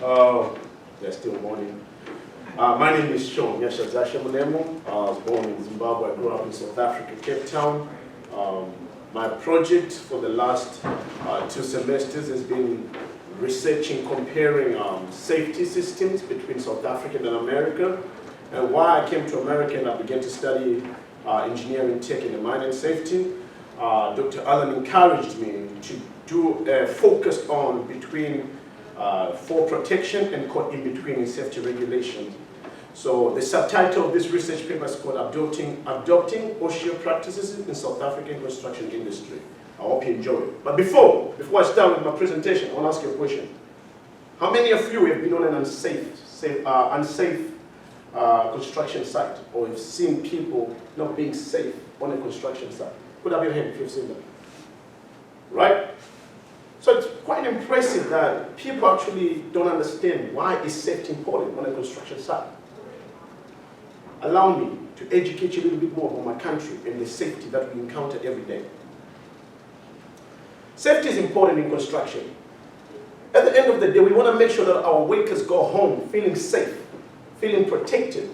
They're still morning. My name is Sean Munemo. I was born in Zimbabwe. I grew up in South Africa, Cape Town. My project for the last 2 semesters has been researching, comparing safety systems between South Africa and America. And why I came to America and I began to study engineering, tech, and mining safety. Dr. Allen encouraged me to do a focus on between for protection and caught in between safety regulations. So the subtitle of this research paper is called Adopting OSHA Practices in South African Construction Industry. I hope you enjoy it. But before I start with my presentation, I want to ask you a question. How many of you have been on an unsafe construction site, or have seen people not being safe on a construction site? Put up your hand if you've seen that. Right? So it's quite impressive that people actually don't understand why is safety important on a construction site. Allow me to educate you a little bit more about my country and the safety that we encounter every day. Safety is important in construction. At the end of the day, we want to make sure that our workers go home feeling safe, feeling protected,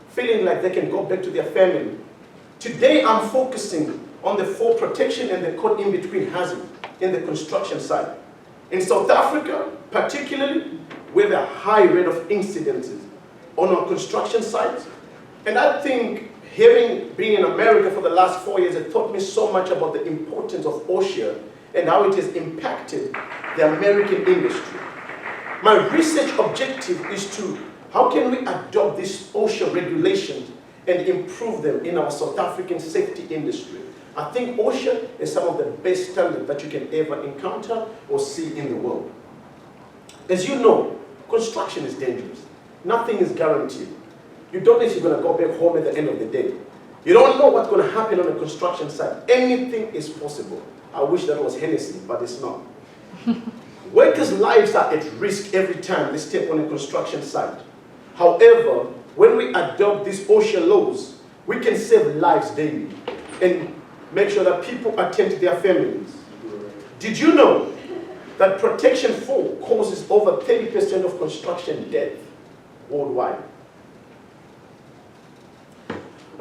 feeling like they can go back to their family. Today, I'm focusing on the fall protection and the caught in between hazard in the construction site. In South Africa, particularly, we have a high rate of incidences on our construction sites. And I think being in America for the last 4 years, it taught me so much about the importance of OSHA and how it has impacted the American industry. My research objective is to, how can we adopt these OSHA regulations and improve them in our South African safety industry? I think OSHA is some of the best standards that you can ever encounter or see in the world. As you know, construction is dangerous. Nothing is guaranteed. You don't know if you're going to go back home at the end of the day. You don't know what's going to happen on a construction site. Anything is possible. I wish that was Hennessy, but it's not. Workers' lives are at risk every time they step on a construction site. However, when we adopt these OSHA laws, we can save lives daily and make sure that people attend to their families. Did you know that protection fall causes over 30% of construction death worldwide?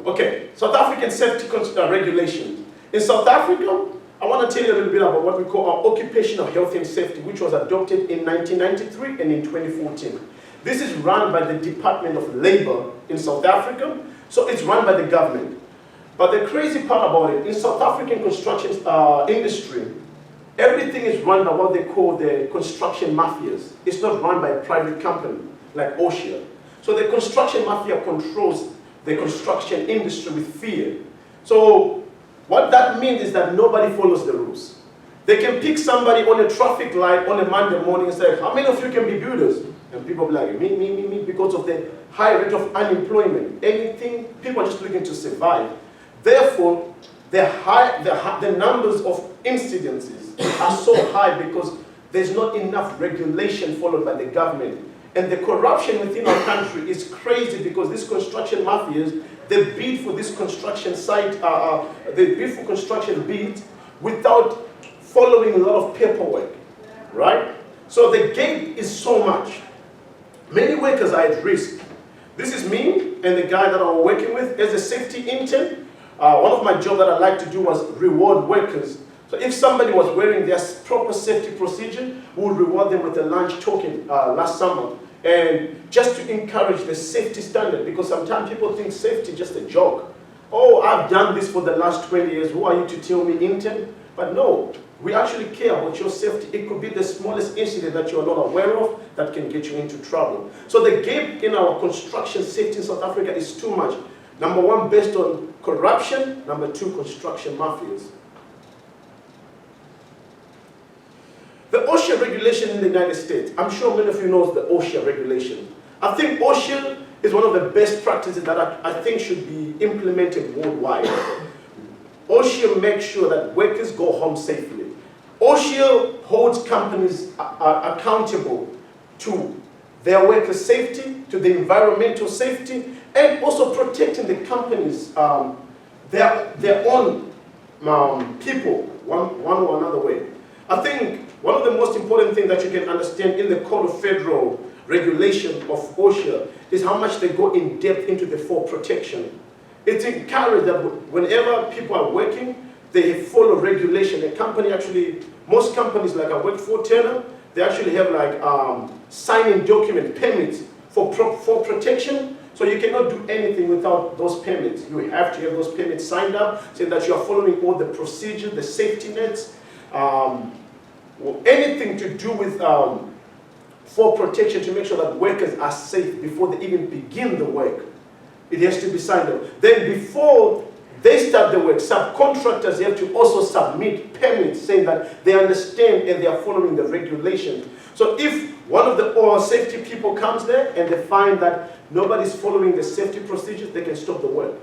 Okay, South African safety regulations. In South Africa, I want to tell you a little bit about what we call our occupational health and safety, which was adopted in 1993 and in 2014. This is run by the Department of Labor in South Africa, so it's run by the government. But the crazy part about it, in South African construction industry, everything is run by what they call the construction mafias. It's not run by a private company like OSHA. So the construction mafia controls the construction industry with fear. So what that means is that nobody follows the rules. They can pick somebody on a traffic light on a Monday morning and say, how many of you can be builders? And people will be like, me, because of the high rate of unemployment. People are just looking to survive. Therefore, the numbers of incidences are so high because there's not enough regulation followed by the government. And the corruption within our country is crazy because these construction mafias, they bid for this construction site, they bid for construction bids without following a lot of paperwork, right? So the gap is so much. Many workers are at risk. This is me and the guy that I'm working with as a safety intern. One of my jobs that I like to do was reward workers. So if somebody was wearing their proper safety procedure, we would reward them with a lunch token last summer. And just to encourage the safety standard, because sometimes people think safety is just a joke. Oh, I've done this for the last 20 years. Who are you to tell me, intern? But no, we actually care about your safety. It could be the smallest incident that you're not aware of that can get you into trouble. So the gap in our construction safety in South Africa is too much. Number one, based on corruption. Number two, construction mafias. The OSHA regulation in the United States. I'm sure many of you know the OSHA regulation. I think OSHA is one of the best practices that I think should be implemented worldwide. OSHA makes sure that workers go home safely. OSHA holds companies accountable to their workers' safety, to the environmental safety, and also protecting the companies, their own people, one or another way. I think one of the most important things that you can understand in the Code of Federal regulation of OSHA is how much they go in depth into the fall protection. It's encouraged that whenever people are working, they follow regulation. A company actually, most companies like I worked for Turner, they actually have like signing document permits for protection. So you cannot do anything without those permits. You have to have those permits signed up, saying that you are following all the procedures, the safety nets, anything to do with fall protection to make sure that workers are safe before they even begin the work. It has to be signed up. Then before they start the work, subcontractors have to also submit permits saying that they understand and they are following the regulations. So if one of the safety people comes there and they find that nobody's following the safety procedures, they can stop the work.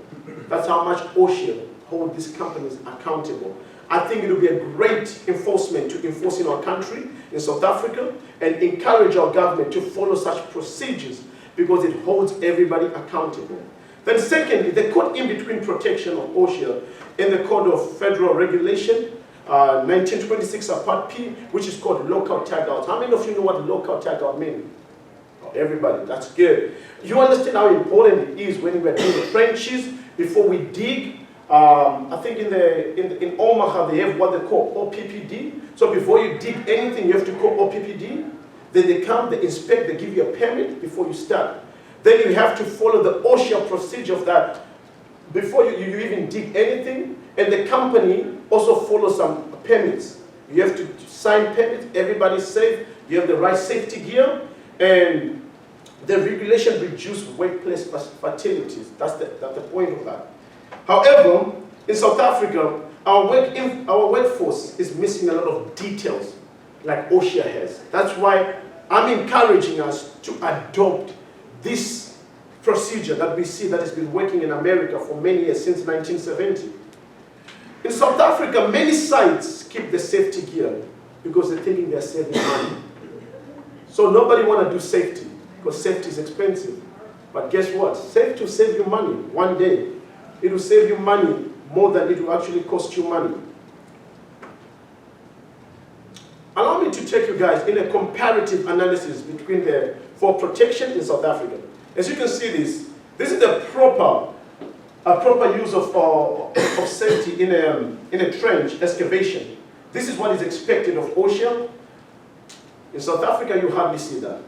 That's how much OSHA hold these companies accountable. I think it will be a great enforcement to enforce in our country, in South Africa, and encourage our government to follow such procedures because it holds everybody accountable. Then secondly, the code in between protection of OSHA in the Code of Federal Regulation, 1926 Part P, which is called lockout tagout. How many of you know what lockout tagout means? Oh, everybody, that's good. You understand how important it is when we are doing the trenches before we dig. I think in Omaha they have what they call OPPD. So before you dig anything, you have to call OPPD. Then they come, they inspect, they give you a permit before you start. Then you have to follow the OSHA procedure of that before you even dig anything. And the company also follows some permits. You have to sign permits, everybody's safe, you have the right safety gear, and the regulation reduce workplace fatalities. That's the point of that. However, in South Africa, our workforce is missing a lot of details like OSHA has. That's why I'm encouraging us to adopt this procedure that we see that has been working in America for many years, since 1970. In South Africa, many sites keep the safety gear because they're thinking they're saving money. So nobody want to do safety because safety is expensive. But guess what? Safety will save you money one day. It will save you money more than it will actually cost you money. Allow me to take you guys in a comparative analysis between the fall protection in South Africa. As you can see this is the proper use of safety in a trench excavation. This is what is expected of OSHA. In South Africa, you hardly see that.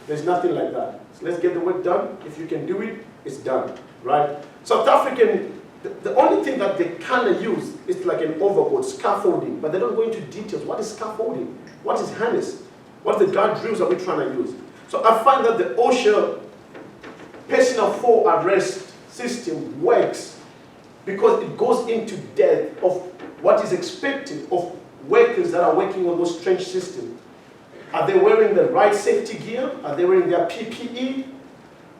There's nothing like that. So let's get the work done. If you can do it, it's done, right? South African, the only thing that they kind of use is like an overboard, scaffolding, but they don't go into details. What is scaffolding? What is harness? What the guard drills are we trying to use? So I find that the OSHA personal fall arrest system works because it goes into depth of what is expected of workers that are working on those trench systems. Are they wearing the right safety gear? Are they wearing their PPE?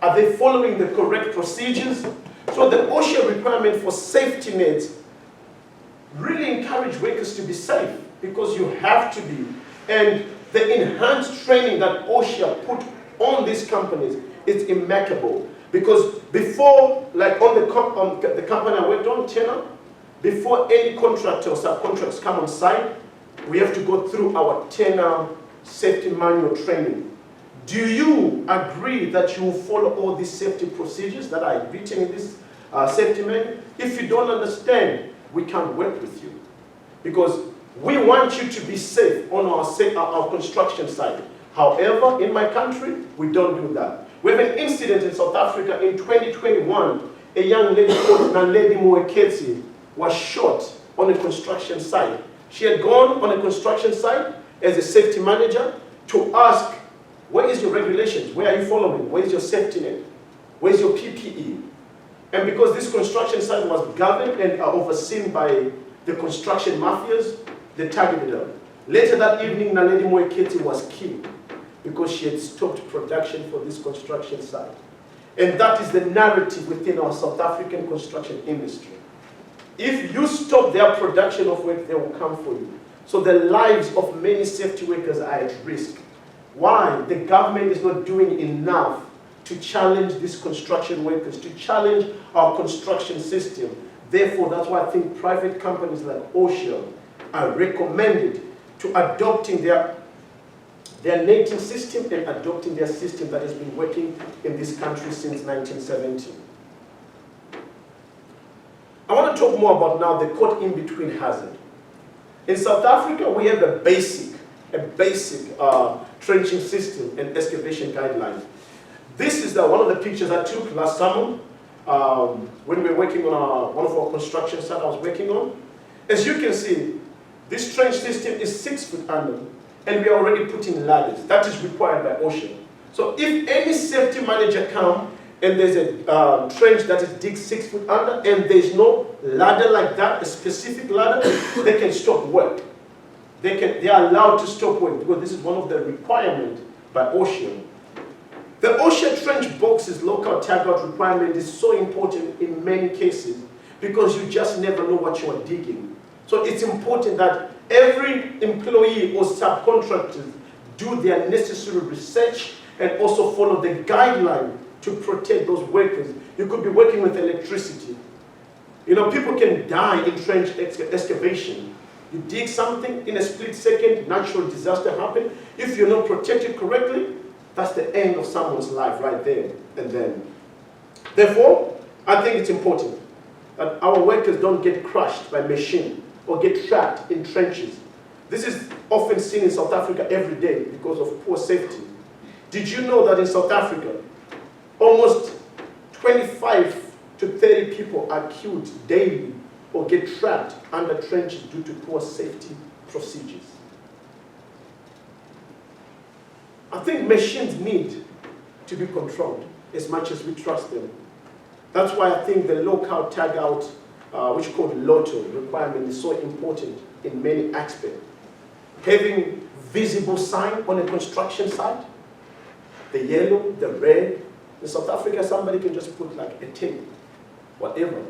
Are they following the correct procedures? So the OSHA requirement for safety nets really encourage workers to be safe because you have to be. And the enhanced training that OSHA put on these companies is impeccable. Because before, like on the company I worked on, Turner, before any contractor or subcontractors come on site, we have to go through our Turner safety manual training. Do you agree that you will follow all these safety procedures that are written in this safety manual? If you don't understand, we can't work with you. Because we want you to be safe on our construction site. However, in my country, we don't do that. We have an incident in South Africa in 2021. A young lady called Naledi Mwekezi was shot on a construction site. She had gone on a construction site as a safety manager to ask, where is your regulations? Where are you following? Where is your safety net? Where is your PPE? And because this construction site was governed and overseen by the construction mafias, they targeted her. Later that evening, Naledi Mwekezi was killed because she had stopped production for this construction site. And that is the narrative within our South African construction industry. If you stop their production of work, they will come for you. So the lives of many safety workers are at risk. Why? The government is not doing enough to challenge these construction workers, to challenge our construction system. Therefore, that's why I think private companies like OSHA are recommended to adopting their their native system and adopting their system that has been working in this country since 1970. I want to talk more about now the caught in between hazard. In South Africa, we have a basic trenching system and excavation guidelines. This is one of the pictures I took last summer when we were working on one of our construction sites I was working on. As you can see, this trench system is 6 foot under, and we are already putting ladders. That is required by OSHA. So if any safety manager comes and there's a trench that is dig 6 foot under and there's no ladder like that, a specific ladder, they can stop work. They are allowed to stop work because this is one of the requirements by OSHA. The OSHA trench boxes local tagout requirement is so important in many cases because you just never know what you are digging. So it's important that every employee or subcontractors do their necessary research and also follow the guideline to protect those workers. You could be working with electricity. You know, people can die in trench excavation. You dig something, in a split second, natural disaster happens. If you're not protected correctly, that's the end of someone's life right there and then. Therefore, I think it's important that our workers don't get crushed by machine or get trapped in trenches. This is often seen in South Africa every day because of poor safety. Did you know that in South Africa, almost 25 to 30 people are killed daily or get trapped under trenches due to poor safety procedures? I think machines need to be controlled as much as we trust them. That's why I think the local tagout, which is called LOTO requirement, is so important in many aspects. Having visible sign on a construction site, the yellow, the red. In South Africa, somebody can just put like a tape, whatever.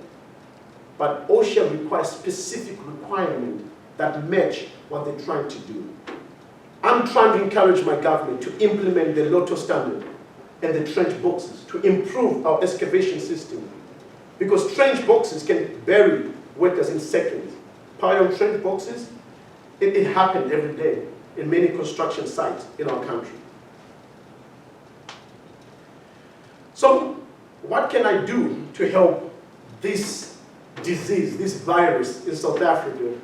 But OSHA requires specific requirements that match what they're trying to do. I'm trying to encourage my government to implement the LOTO standard and the trench boxes to improve our excavation system. Because trench boxes can bury workers in seconds. Power on trench boxes, it happens every day in many construction sites in our country. So, what can I do to help this disease, this virus in South Africa?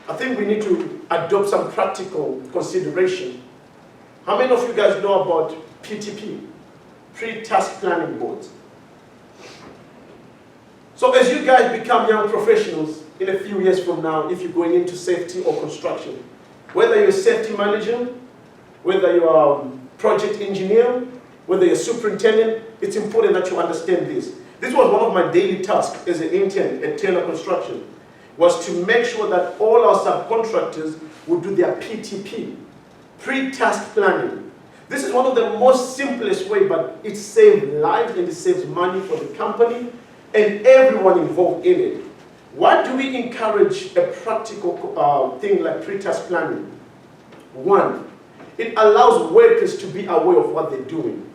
I think we need to adopt some practical consideration. How many of you guys know about PTP, pre-task planning boards? So as you guys become young professionals in a few years from now, if you're going into safety or construction, whether you're a safety manager, whether you're a project engineer, whether you're a superintendent, it's important that you understand this. This was one of my daily tasks as an intern at Taylor Construction, was to make sure that all our subcontractors would do their PTP, pre-task planning. This is one of the most simplest way, but it saves lives and it saves money for the company and everyone involved in it. Why do we encourage a practical thing like pre-task planning? One, it allows workers to be aware of what they're doing.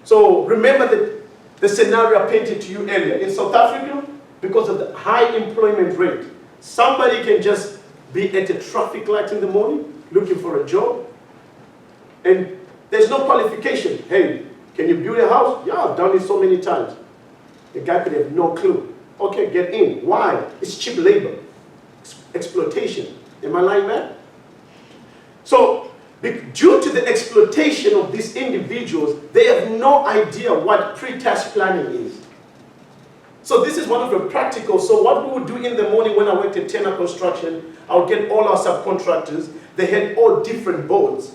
So remember the scenario I painted to you earlier. In South Africa, because of the high employment rate, somebody can just be at a traffic light in the morning looking for a job, and there's no qualification. Hey, can you build a house? Yeah, I've done it so many times. The guy could have no clue. Okay, get in. Why? It's cheap labor. It's exploitation. Am I lying, man? So, due to the exploitation of these individuals, they have no idea what pre-task planning is. So this is one of the practical. So what we would do in the morning when I worked at Taylor Construction, I would get all our subcontractors. They had all different boards.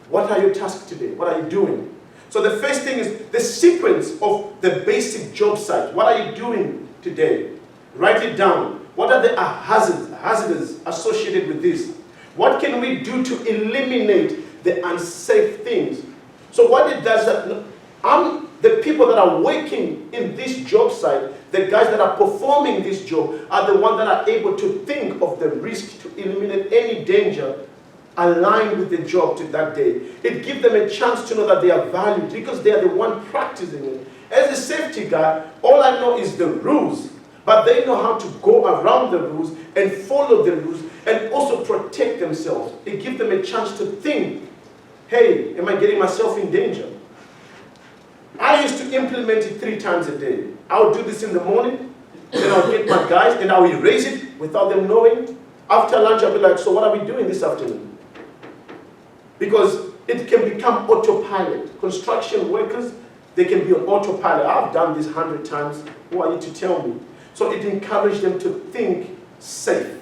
What are your tasks today? What are you doing? So the first thing is the sequence of the basic job site. What are you doing today? Write it down. What are the hazards associated with this? What can we do to eliminate the unsafe things? So what it does that the people that are working in this job site, the guys that are performing this job, are the ones that are able to think of the risk to eliminate any danger aligned with the job to that day. It gives them a chance to know that they are valued because they are the one practicing it. As a safety guy, all I know is the rules, but they know how to go around the rules and follow the rules and also protect themselves. It gives them a chance to think hey, am I getting myself in danger? I used to implement it 3 times a day. I would do this in the morning, then I would get my guys, and I would erase it without them knowing. After lunch, I'll be like, so what are we doing this afternoon? Because it can become autopilot. Construction workers, they can be on autopilot. I've done this 100 times. Who are you to tell me? So it encouraged them to think safe.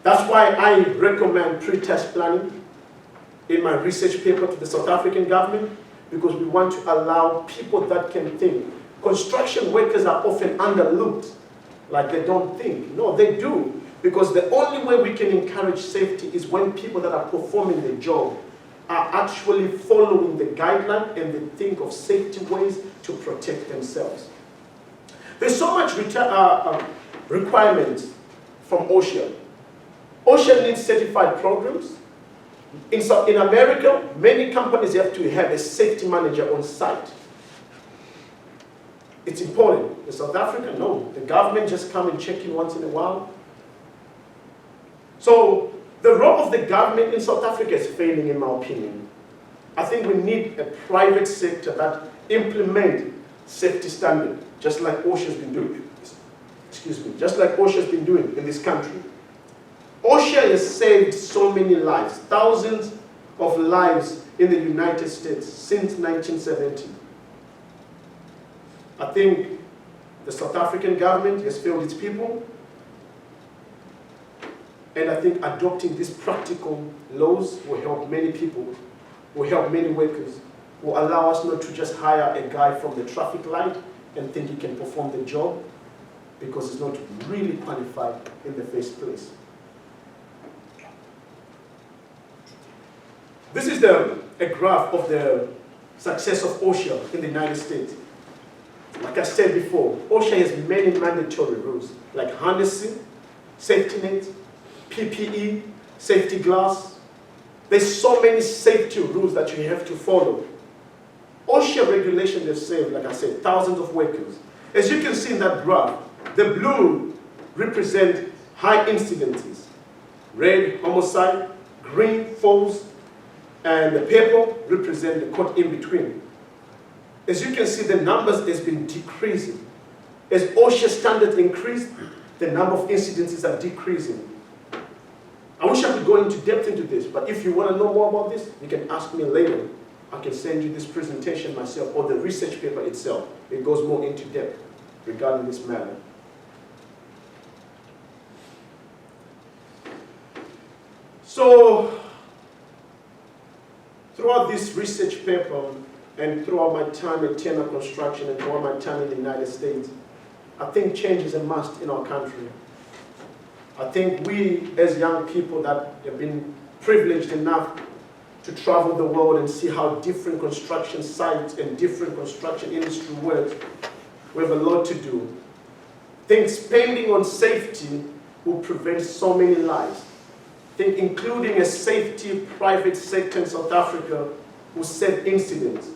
That's why I recommend pre-test planning in my research paper to the South African government, because we want to allow people that can think. Construction workers are often underlooked, like they don't think. No, they do. Because the only way we can encourage safety is when people that are performing the job are actually following the guideline and they think of safety ways to protect themselves. There's so much requirements from OSHA. OSHA needs certified programs. In America, many companies have to have a safety manager on site. It's important. In South Africa, no. The government just come and check in once in a while. So the role of the government in South Africa is failing, in my opinion. I think we need a private sector that implement safety standards, just like OSHA's been doing. Excuse me, just like OSHA's been doing in this country. OSHA has saved so many lives, thousands of lives in the United States since 1970. I think the South African government has failed its people. And I think adopting these practical laws will help many people, will help many workers, will allow us not to just hire a guy from the traffic light and think he can perform the job because he's not really qualified in the first place. This is a graph of the success of OSHA in the United States. Like I said before, OSHA has many mandatory rules, like harnessing, safety net, PPE, safety glass. There's so many safety rules that you have to follow. OSHA regulations have saved, like I said, thousands of workers. As you can see in that graph, the blue represent high incidences, red homicide, green falls, and the purple represent the caught in between. As you can see, the numbers has been decreasing. As OSHA standards increase, the number of incidences are decreasing. I wish I could go into depth into this, but if you want to know more about this, you can ask me later. I can send you this presentation myself, or the research paper itself. It goes more into depth regarding this matter. So, throughout this research paper, and throughout my time at Tena Construction, and throughout my time in the United States, I think change is a must in our country. I think we, as young people that have been privileged enough to travel the world and see how different construction sites and different construction industry works, we have a lot to do. I think spending on safety will prevent so many lives. I think including a safety private sector in South Africa will save incidents.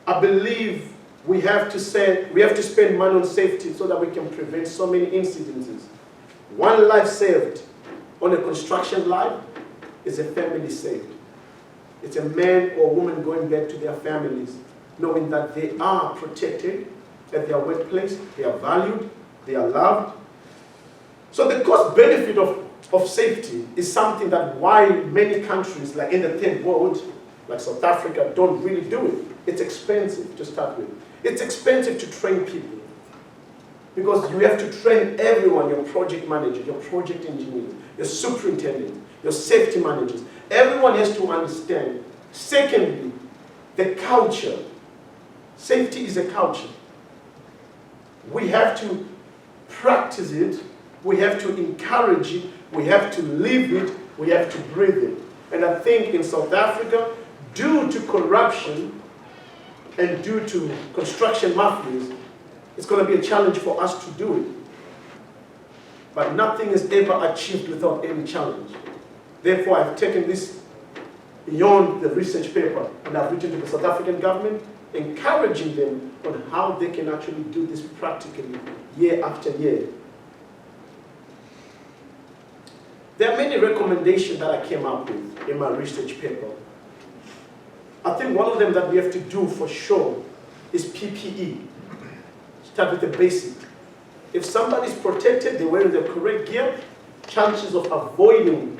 I believe we have to spend money on safety so that we can prevent so many incidences. One life saved on a construction life is a family saved. It's a man or woman going back to their families, knowing that they are protected at their workplace, they are valued, they are loved. So the cost benefit of safety is something that why many countries, like in the third world, like South Africa, don't really do it. It's expensive to start with. It's expensive to train people. Because you have to train everyone, your project manager, your project engineer, your superintendent, your safety managers. Everyone has to understand. Secondly, the culture. Safety is a culture. We have to practice it. We have to encourage it. We have to live it. We have to breathe it. And I think in South Africa, due to corruption and due to construction mafias, it's going to be a challenge for us to do it. But nothing is ever achieved without any challenge. Therefore, I've taken this beyond the research paper and I've written to the South African government, encouraging them on how they can actually do this practically year after year. There are many recommendations that I came up with in my research paper. I think one of them that we have to do for sure is PPE. Start with the basic. If somebody is protected, they're wearing the correct gear, chances of avoiding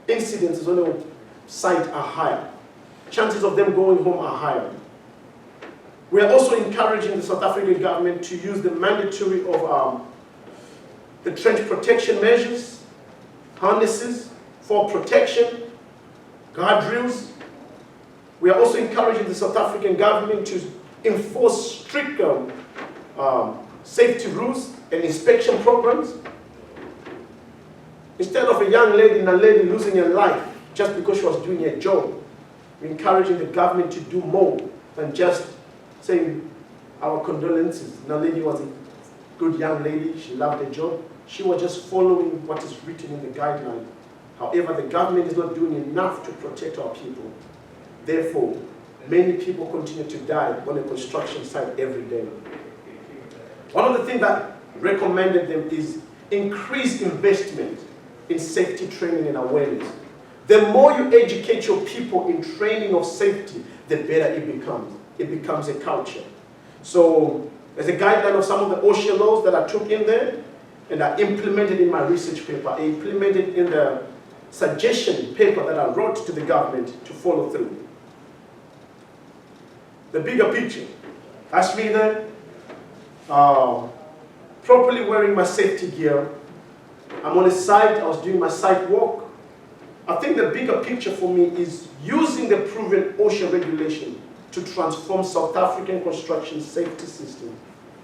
incidents on the site are higher. Chances of them going home are higher. We are also encouraging the South African government to use the mandatory of the trench protection measures, harnesses for protection, guardrails. We are also encouraging the South African government to enforce strict safety rules and inspection programs. Instead of a young lady and a lady losing her life just because she was doing her job, we're encouraging the government to do more than just saying our condolences. The lady was a good young lady, she loved her job. She was just following what is written in the guideline. However, the government is not doing enough to protect our people. Therefore, many people continue to die on a construction site every day. One of the things that recommended them is increased investment in safety training and awareness. The more you educate your people in training of safety, the better it becomes. It becomes a culture. So there's a guideline of some of the OSHA laws that I took in there and I implemented in my research paper. I implemented in the suggestion paper that I wrote to the government to follow through. The bigger picture. Ask me then, properly wearing my safety gear. I'm on a site, I was doing my site walk. I think the bigger picture for me is using the proven OSHA regulation to transform South African construction safety system.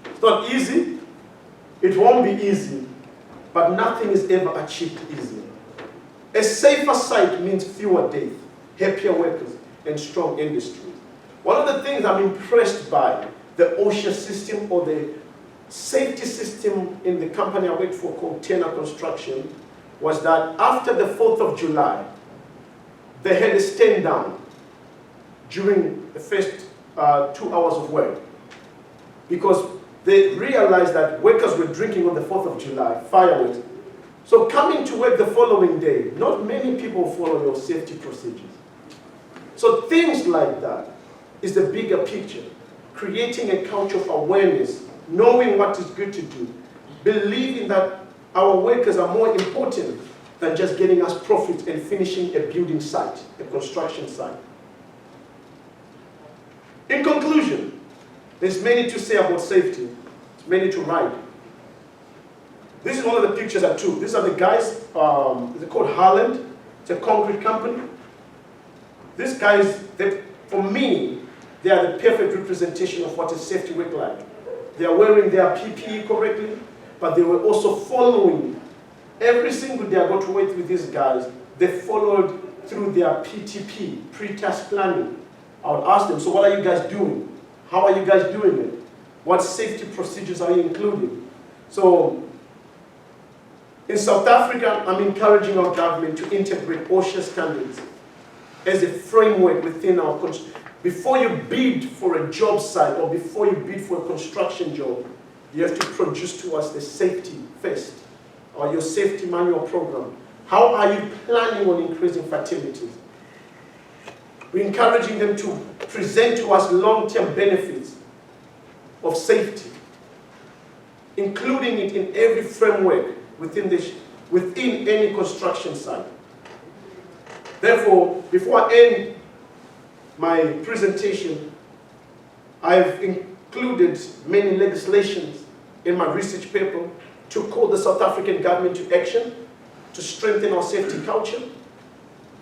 It's not easy, it won't be easy, but nothing is ever achieved easy. A safer site means fewer deaths, happier workers, and strong industry. One of the things I'm impressed by the OSHA system or the safety system in the company I worked for called Tena Construction was that after the 4th of July, they had a stand down during the first 2 hours of work because they realized that workers were drinking on the 4th of July, fireworks. So coming to work the following day, not many people follow your safety procedures. So things like that is the bigger picture, creating a culture of awareness, knowing what is good to do, believing that our workers are more important than just getting us profit and finishing a building site, a construction site. In conclusion, there's many to say about safety, there's many to write. This is one of the pictures I took. These are the guys, they're called Harland, it's a concrete company. These guys, for me, they are the perfect representation of what a safety work like. They are wearing their PPE correctly, but they were also following. Every single day I got to work with these guys, they followed through their PTP, pre-task planning. I would ask them, so what are you guys doing? How are you guys doing it? What safety procedures are you including? So, in South Africa, I'm encouraging our government to integrate OSHA standards as a framework within our country. Before you bid for a job site or before you bid for a construction job, you have to produce to us the safety first, or your safety manual program. How are you planning on increasing fatalities? We're encouraging them to present to us long-term benefits of safety, including it in every framework within any construction site. Therefore, before I end my presentation, I've included many legislations in my research paper to call the South African government to action, to strengthen our safety culture,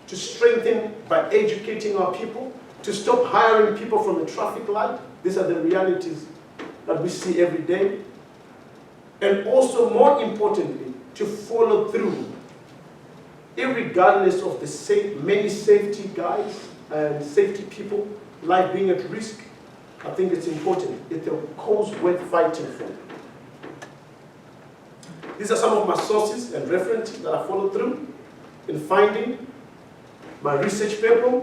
to strengthen by educating our people, to stop hiring people from the traffic light. These are the realities that we see every day. And also, more importantly, to follow through, irregardless of the many safety guys and safety people, life being at risk. I think it's important. It's a cause worth fighting for. These are some of my sources and references that I followed through in finding my research paper.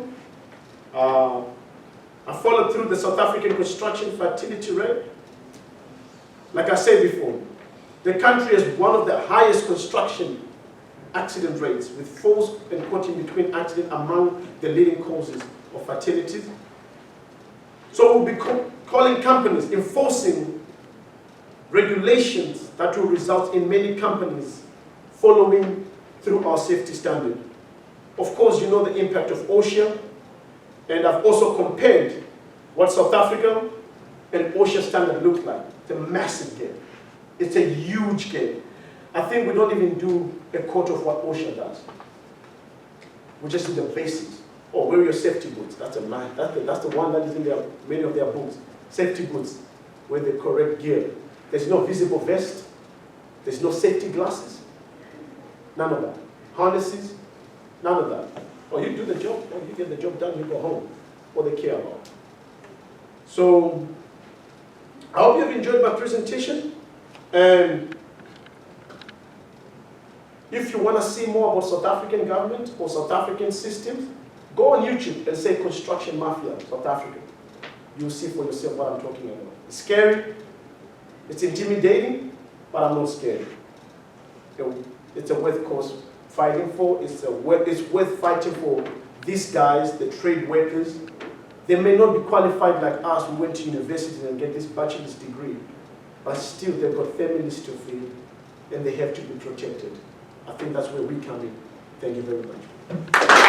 I followed through the South African construction fatality rate. Like I said before, the country has one of the highest construction accident rates, with false and quoting between accident among the leading causes of fatality. So we'll be calling companies, enforcing regulations that will result in many companies following through our safety standard. Of course, you know the impact of OSHA, and I've also compared what South Africa and OSHA standard look like. It's a massive gap. It's a huge gap. I think we don't even do a quarter of what OSHA does. We just do the basics. Oh, wear your safety boots. That's the one that is in many of their books. Safety boots, wear the correct gear. There's no visible vest. There's no safety glasses. None of that. Harnesses, none of that. Oh, you do the job, oh, you get the job done, you go home. What they care about. So, I hope you've enjoyed my presentation. And if you want to see more about South African government or South African systems, go on YouTube and say construction mafia, South Africa. You'll see for yourself what I'm talking about. It's scary, it's intimidating, but I'm not scared. It's a worth cause fighting for. It's worth fighting for these guys, the trade workers. They may not be qualified like us who went to university and get this bachelor's degree, but still they've got families to feed and they have to be protected. I think that's where we come in. Thank you very much.